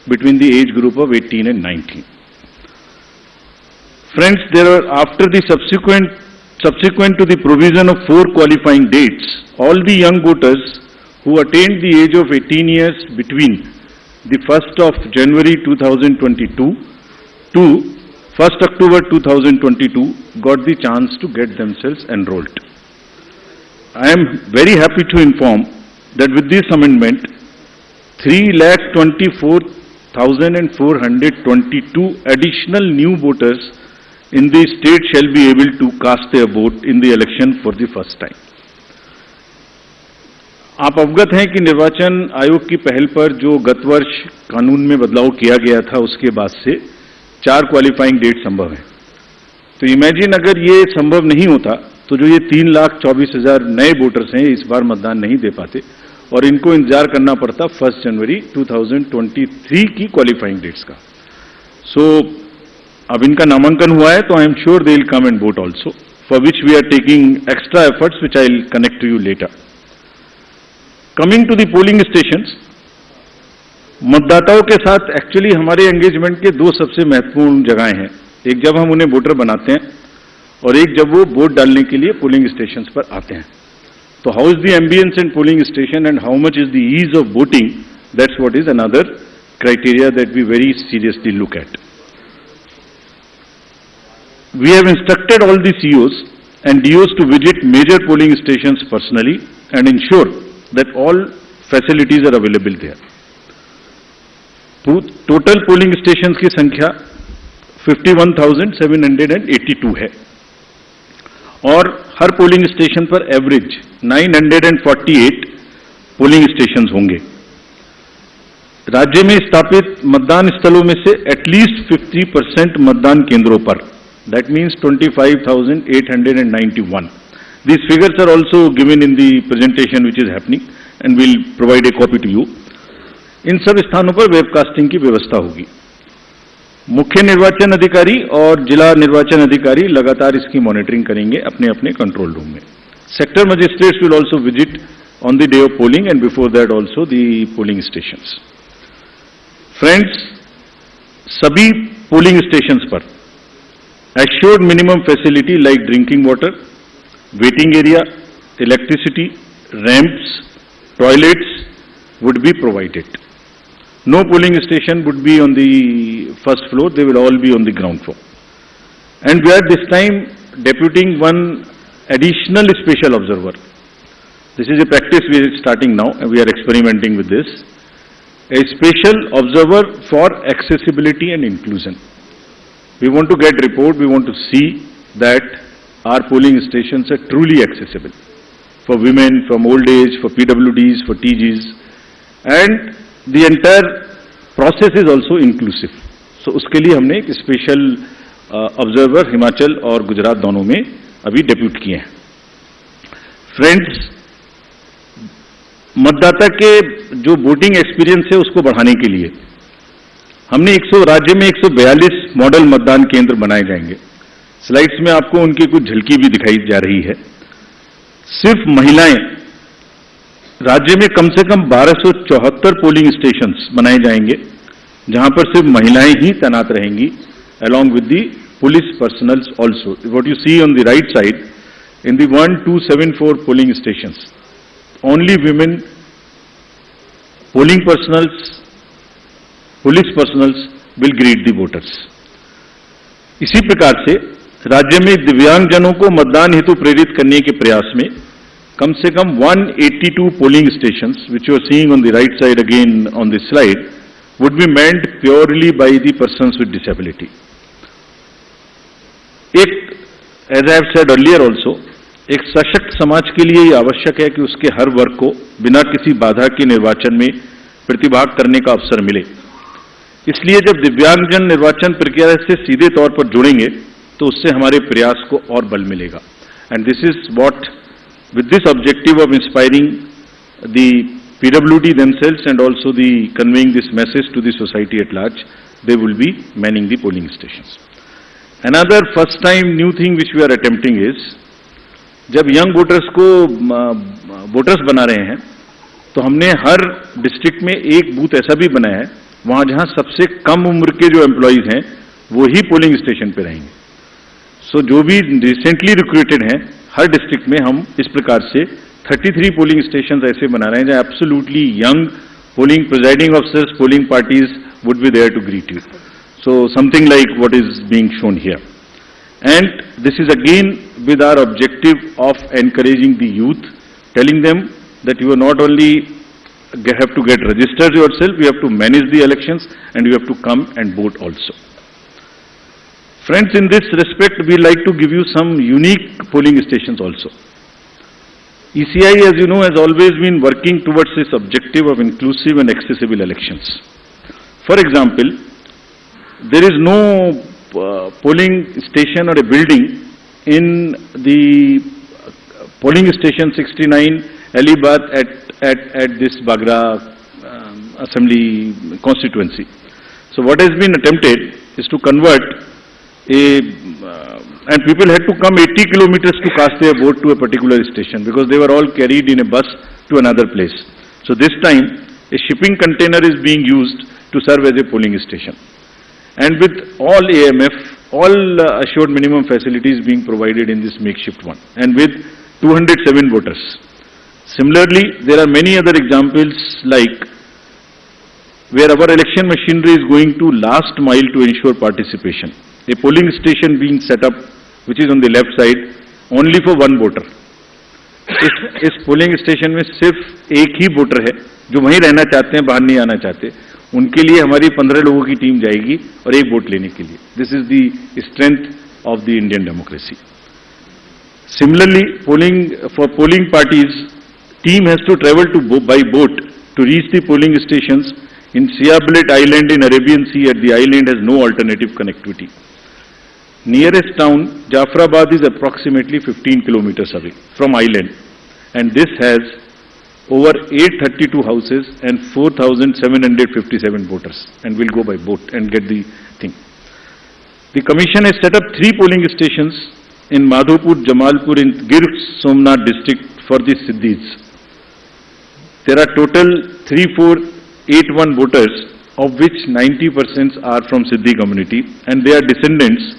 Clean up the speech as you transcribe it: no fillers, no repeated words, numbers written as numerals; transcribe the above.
between the age group of 18 and 19. Friends, there are, after the subsequent to the provision of 4 qualifying dates, all the young voters who attained the age of 18 years between the 1st of January 2022 to 1st October 2022 got the chance to get themselves enrolled. I am very happy to inform that with this amendment, 3,24,422 additional new voters in the state shall be able to cast their vote in the election for the first time. आप अवगत हैं कि निर्वाचन आयोग की पहल पर जो गत वर्ष कानून में बदलाव किया गया था, उसके बाद से 4 क्वालिफाइंग डेट संभव है। तो इमेजिन अगर ये संभव नहीं होता तो जो ये 3,24,000 नए वोटर्स हैं इस बार मतदान नहीं दे पाते और इनको इंतजार करना पड़ता 1 जनवरी 2023 की क्वालिफाइंग डेट्स का। सो अब इनका नामांकन हुआ है तो I am sure they will come and vote also, for which we are taking extra efforts which I will connect to you later. Coming to the polling stations, मतदाताओं के साथ एक्चुअली हमारे एंगेजमेंट के 2 सबसे महत्वपूर्ण जगहें हैं। एक जब हम उन्हें वोटर बनाते हैं और एक जब वो वोट डालने के लिए पोलिंग स्टेशंस पर आते हैं। तो how is the ambience in polling station and how much is the ease of voting, that's what is another criteria that we very seriously look at. We have instructed all the COs and DOs to visit major polling stations personally and ensure that all facilities are available there. Total polling stations की संख्या 51,782 है और हर polling station पर average 948 polling stations होंगे। राज्य में स्थापित मतदान स्थलों में से एटलीस्ट 50% मतदान केंद्रों पर, that means 25,891. These figures are also given in the presentation which is happening and we'll provide a copy to you. इन सब स्थानों पर वेबकास्टिंग की व्यवस्था होगी। मुख्य निर्वाचन अधिकारी और जिला निर्वाचन अधिकारी लगातार इसकी मॉनिटरिंग करेंगे अपने अपने कंट्रोल रूम में। Sector magistrates will also visit on the day of polling and before that also the polling stations. Friends, सभी पोलिंग स्टेशंस पर assured minimum facility like drinking water, waiting area, electricity, ramps, toilets would be provided. No polling station would be on the first floor, they will all be on the ground floor. And we are this time deputing one additional special observer. This is a practice we are starting now and we are experimenting with this. A special observer for accessibility and inclusion. We want to get report, we want to see that our polling stations are truly accessible for women, from old age, for PWDs, for TGs, and the entire process is also inclusive. So उसके लिए हमने एक special observer Himachal और गुजरात दोनों में अभी depute किए हैं। फ्रेंड्स, मतदाता के जो वोटिंग एक्सपीरियंस है उसको बढ़ाने के लिए हमने राज्य में 142 मॉडल मतदान केंद्र बनाए जाएंगे। स्लाइड्स में आपको उनकी कुछ झलकी भी दिखाई जा रही है। सिर्फ महिलाएं, राज्य में कम से कम 1274 पोलिंग स्टेशंस बनाए जाएंगे जहां पर सिर्फ महिलाएं ही तैनात रहेंगी, along with the police personnel also. What you see on the right side, in the 1274 polling stations, only women, polling personals, police personnels will greet the voters. इसी प्रकार से राज्य में दिव्यांगजनों को मतदान हेतु प्रेरित करने के प्रयास में कम से कम 182 polling stations, which you are seeing on the right side again on the slide, would be meant purely by the persons with disability. एक, as I have said earlier also, एक सशक्त समाज के लिए यह आवश्यक है कि उसके हर वर्ग को बिना किसी बाधा के निर्वाचन में प्रतिभाग करने का अवसर मिले। इसलिए जब दिव्यांगजन निर्वाचन प्रक्रिया से सीधे तौर पर जुड़ेंगे तो उससे हमारे प्रयास को और बल मिलेगा। And this is what, with this objective of inspiring the PWD themselves and also the conveying this message to the society at large, they will be manning the polling stations. Another first time new thing which we are attempting is, जब young voters को voters बना रहे हैं तो हमने हर district में एक booth ऐसा भी बनाया है वहां जहां सबसे कम उम्र के जो एम्प्लॉइज हैं वो ही पोलिंग स्टेशन पे रहेंगे। सो जो भी रिसेंटली रिक्रूटेड हैं, हर डिस्ट्रिक्ट में हम इस प्रकार से 33 पोलिंग स्टेशन ऐसे बना रहे हैं जहां absolutely young polling presiding officers, polling parties would be there to greet you. So something like what is being shown here. And this is again with our objective of encouraging the youth, telling them that you are not only have to get registered yourself, you have to manage the elections and you have to come and vote also. Friends, in this respect, we like to give you some unique polling stations also. ECI, as you know, has always been working towards this objective of inclusive and accessible elections. For example, there is no polling station or a building in the polling station 69 Alibaug at this Bagra Assembly constituency. So what has been attempted is to convert and people had to come 80 kilometers to cast their vote to a particular station because they were all carried in a bus to another place. So this time a shipping container is being used to serve as a polling station. And with all AMF, all assured minimum facilities being provided in this makeshift one, and with 207 voters. Similarly, there are many other examples like where our election machinery is going to last mile to ensure participation. A polling station being set up, which is on the left side, only for one voter. इस polling station में सिर्फ एक ही voter है जो वहीं रहना चाहते हैं, बाहर नहीं आना चाहते। उनके लिए हमारी 15 लोगों की टीम जाएगी और एक वोट लेने के लिए। This is the strength of the Indian democracy. Similarly, polling parties team has to travel by boat to reach the polling stations in Siablet Island in Arabian Sea. At the island has no alternative connectivity. Nearest town, Jafrabad, is approximately 15 kilometers away from island, and this has over 832 houses and 4,757 voters, and will go by boat and get the thing. The commission has set up 3 polling stations in Madhopur, Jamalpur in Gir Somnath district for the Siddhis. There are total 3481 voters, of which 90% are from Siddhi community, and they are descendants